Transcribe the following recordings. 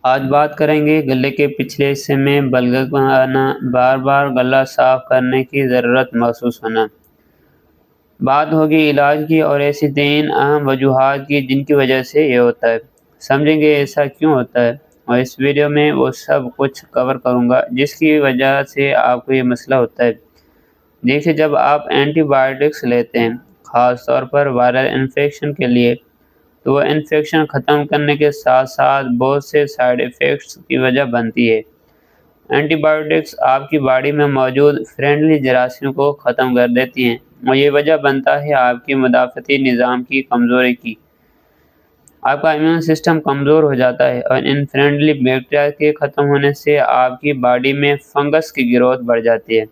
آج بات کریں گے گلے کے پچھلے حصے میں بلغم آنا، بار بار گلا صاف کرنے کی ضرورت محسوس ہونا۔ بات ہوگی علاج کی اور ایسی 3 اہم وجوہات کی جن کی وجہ سے یہ ہوتا ہے۔ سمجھیں گے ایسا کیوں ہوتا ہے، اور اس ویڈیو میں وہ سب کچھ کور کروں گا جس کی وجہ سے آپ کو یہ مسئلہ ہوتا ہے۔ دیکھیے، جب آپ اینٹی بائیوٹکس لیتے ہیں، خاص طور پر وائرل انفیکشن کے لیے، تو وہ انفیکشن ختم کرنے کے ساتھ ساتھ بہت سے سائیڈ ایفیکٹس کی وجہ بنتی ہے۔ اینٹی بائیوٹکس آپ کی باڈی میں موجود فرینڈلی جراثیم کو ختم کر دیتی ہیں، اور یہ وجہ بنتا ہے آپ کی مدافعتی نظام کی کمزوری کی۔ آپ کا امیون سسٹم کمزور ہو جاتا ہے، اور ان فرینڈلی بیکٹیریا کے ختم ہونے سے آپ کی باڈی میں فنگس کی گروتھ بڑھ جاتی ہے۔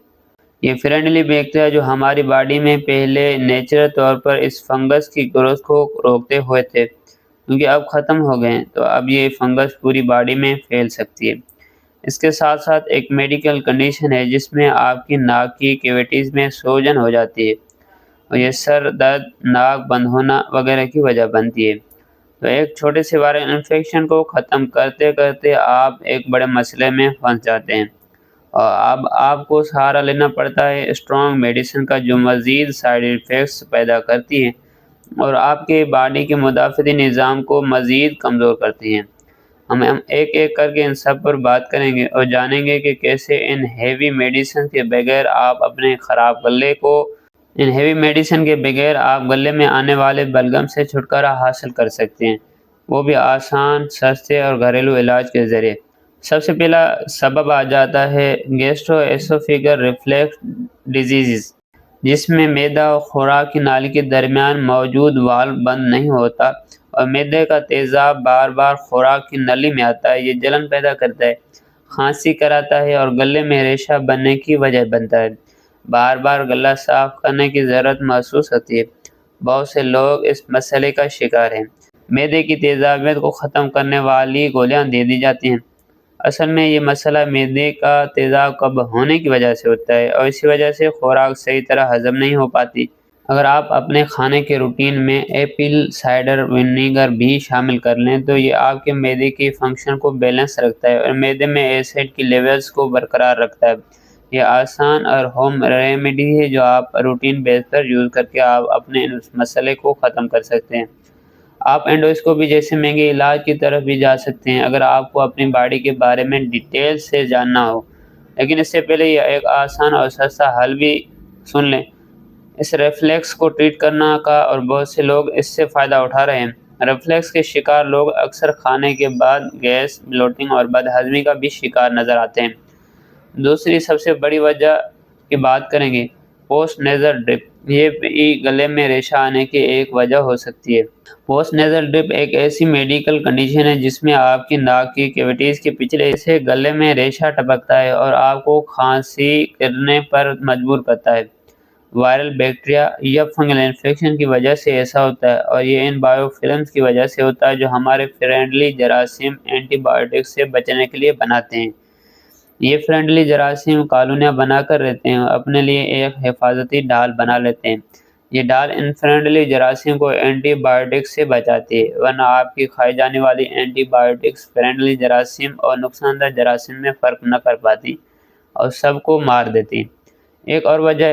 یہ فرینڈلی بیکٹیریا جو ہماری باڈی میں پہلے نیچرل طور پر اس فنگس کی گروتھ کو روکتے ہوئے تھے، کیونکہ اب ختم ہو گئے ہیں، تو اب یہ فنگس پوری باڈی میں پھیل سکتی ہے۔ اس کے ساتھ ساتھ ایک میڈیکل کنڈیشن ہے جس میں آپ کی ناک کی کیویٹیز میں سوجن ہو جاتی ہے، اور یہ سر درد، ناک بند ہونا وغیرہ کی وجہ بنتی ہے۔ تو ایک چھوٹے سے وائرل انفیکشن کو ختم کرتے کرتے آپ ایک بڑے مسئلے میں پھنس جاتے ہیں، اور اب آپ کو سہارا لینا پڑتا ہے اسٹرانگ میڈیسن کا جو مزید سائیڈ ایفیکٹس پیدا کرتی ہے اور آپ کے باڈی کے مدافعتی نظام کو مزید کمزور کرتی ہیں۔ ہم ایک ایک کر کے ان سب پر بات کریں گے اور جانیں گے کہ کیسے ان ہیوی میڈیسن کے بغیر آپ گلے میں آنے والے بلغم سے چھٹکارا حاصل کر سکتے ہیں، وہ بھی آسان، سستے اور گھریلو علاج کے ذریعے۔ سب سے پہلا سبب آ جاتا ہے گیسٹرو ایسوفیگل ریفلیکس ڈیزیز، جس میں معدہ اور خوراک کی نالی کے درمیان موجود والو بند نہیں ہوتا، اور معدے کا تیزاب بار بار خوراک کی نلی میں آتا ہے۔ یہ جلن پیدا کرتا ہے، کھانسی کراتا ہے اور گلے میں ریشہ بننے کی وجہ بنتا ہے۔ بار بار گلا صاف کرنے کی ضرورت محسوس ہوتی ہے۔ بہت سے لوگ اس مسئلے کا شکار ہیں۔ معدے کی تیزابیت کو ختم کرنے والی گولیاں دے دی جاتی ہیں۔ اصل میں یہ مسئلہ معدے کا تیزاب کم ہونے کی وجہ سے ہوتا ہے، اور اسی وجہ سے خوراک صحیح طرح ہضم نہیں ہو پاتی۔ اگر آپ اپنے کھانے کے روٹین میں ایپل سائڈر ونیگر بھی شامل کر لیں تو یہ آپ کے معدے کی فنکشن کو بیلنس رکھتا ہے اور معدے میں ایسڈ کی لیولز کو برقرار رکھتا ہے۔ یہ آسان اور ہوم ریمیڈی ہے جو آپ روٹین بیس پر یوز کر کے آپ اپنے اس مسئلے کو ختم کر سکتے ہیں۔ آپ اینڈوسکوپی جیسے مہنگے علاج کی طرف بھی جا سکتے ہیں اگر آپ کو اپنی باڈی کے بارے میں ڈیٹیل سے جاننا ہو، لیکن اس سے پہلے یہ ایک آسان اور سستا حل بھی سن لیں۔ اس ریفلیکس کو ٹریٹ کرنا کا اور بہت سے لوگ اس سے فائدہ اٹھا رہے ہیں۔ ریفلیکس کے شکار لوگ اکثر کھانے کے بعد گیس، بلوٹنگ اور بد ہضمی کا بھی شکار نظر آتے ہیں۔ دوسری سب سے بڑی وجہ کی بات کریں گے، پوسٹ نیزل ڈرپ۔ یہ بھی گلے میں ریشہ آنے کی ایک وجہ ہو سکتی ہے۔ پوسٹ نیزل ڈرپ ایک ایسی میڈیکل کنڈیشن ہے جس میں آپ کی ناک کی کیویٹیز کے پچھلے حصے گلے میں ریشہ ٹپکتا ہے اور آپ کو کھانسی کرنے پر مجبور کرتا ہے۔ وائرل بیکٹیریا یا فنگل انفیکشن کی وجہ سے ایسا ہوتا ہے، اور یہ ان بایو فلمز کی وجہ سے ہوتا ہے جو ہمارے فرینڈلی جراثیم اینٹی بائیوٹکس سے بچنے کے لیے بناتے ہیں۔ یہ فرینڈلی جراثیم کالونیاں بنا کر رہتے ہیں اور اپنے لیے ایک حفاظتی ڈھال بنا لیتے ہیں۔ یہ ڈھال ان فرینڈلی جراثیم کو اینٹی بائیوٹکس سے بچاتی ہے، ورنہ آپ کی کھائی جانے والی اینٹی بائیوٹکس فرینڈلی جراثیم اور نقصان دہ جراثیم میں فرق نہ کر پاتی اور سب کو مار دیتی۔ ایک اور وجہ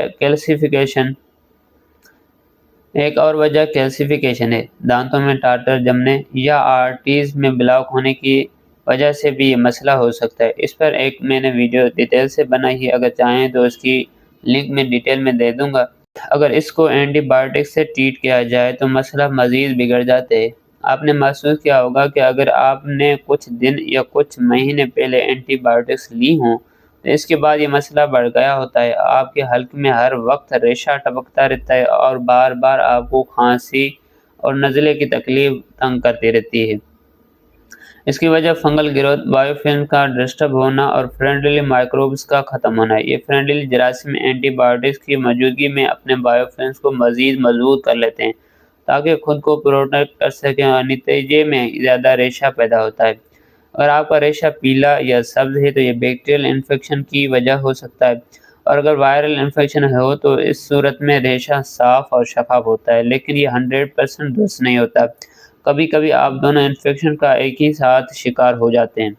کیلسیفیکیشن ہے۔ دانتوں میں ٹارٹر جمنے یا آرٹریز میں بلاک ہونے کی وجہ سے بھی یہ مسئلہ ہو سکتا ہے۔ اس پر ایک میں نے ویڈیو ڈیٹیل سے بنائی ہے، اگر چاہیں تو اس کی لنک میں ڈیٹیل میں دے دوں گا۔ اگر اس کو اینٹی بائیوٹکس سے ٹریٹ کیا جائے تو مسئلہ مزید بگڑ جاتے ہیں۔ آپ نے محسوس کیا ہوگا کہ اگر آپ نے کچھ دن یا کچھ مہینے پہلے اینٹی بائیوٹکس لی ہوں تو اس کے بعد یہ مسئلہ بڑھ گیا ہوتا ہے۔ آپ کے حلق میں ہر وقت ریشہ ٹپکتا رہتا ہے اور بار بار آپ کو کھانسی اور نزلے کی تکلیف تنگ کرتی رہتی ہے۔ اس کی وجہ فنگل گروتھ، بایو فلم کا ڈسٹرب ہونا اور فرینڈلی مائکروبز کا ختم ہونا ہے۔ یہ فرینڈلی جراثیم اینٹی بائیوٹکس کی موجودگی میں اپنے بایو فلمز کو مزید مضبوط کر لیتے ہیں تاکہ خود کو پروٹیکٹ کر سکیں، اور نتیجے میں زیادہ ریشہ پیدا ہوتا ہے۔ اگر آپ کا ریشہ پیلا یا سبز ہے تو یہ بیکٹیریل انفیکشن کی وجہ ہو سکتا ہے، اور اگر وائرل انفیکشن ہو تو اس صورت میں ریشہ صاف اور شفاف ہوتا ہے، لیکن یہ 100% درست نہیں ہوتا۔ کبھی کبھی آپ دونوں انفیکشن کا ایک ہی ساتھ شکار ہو جاتے ہیں۔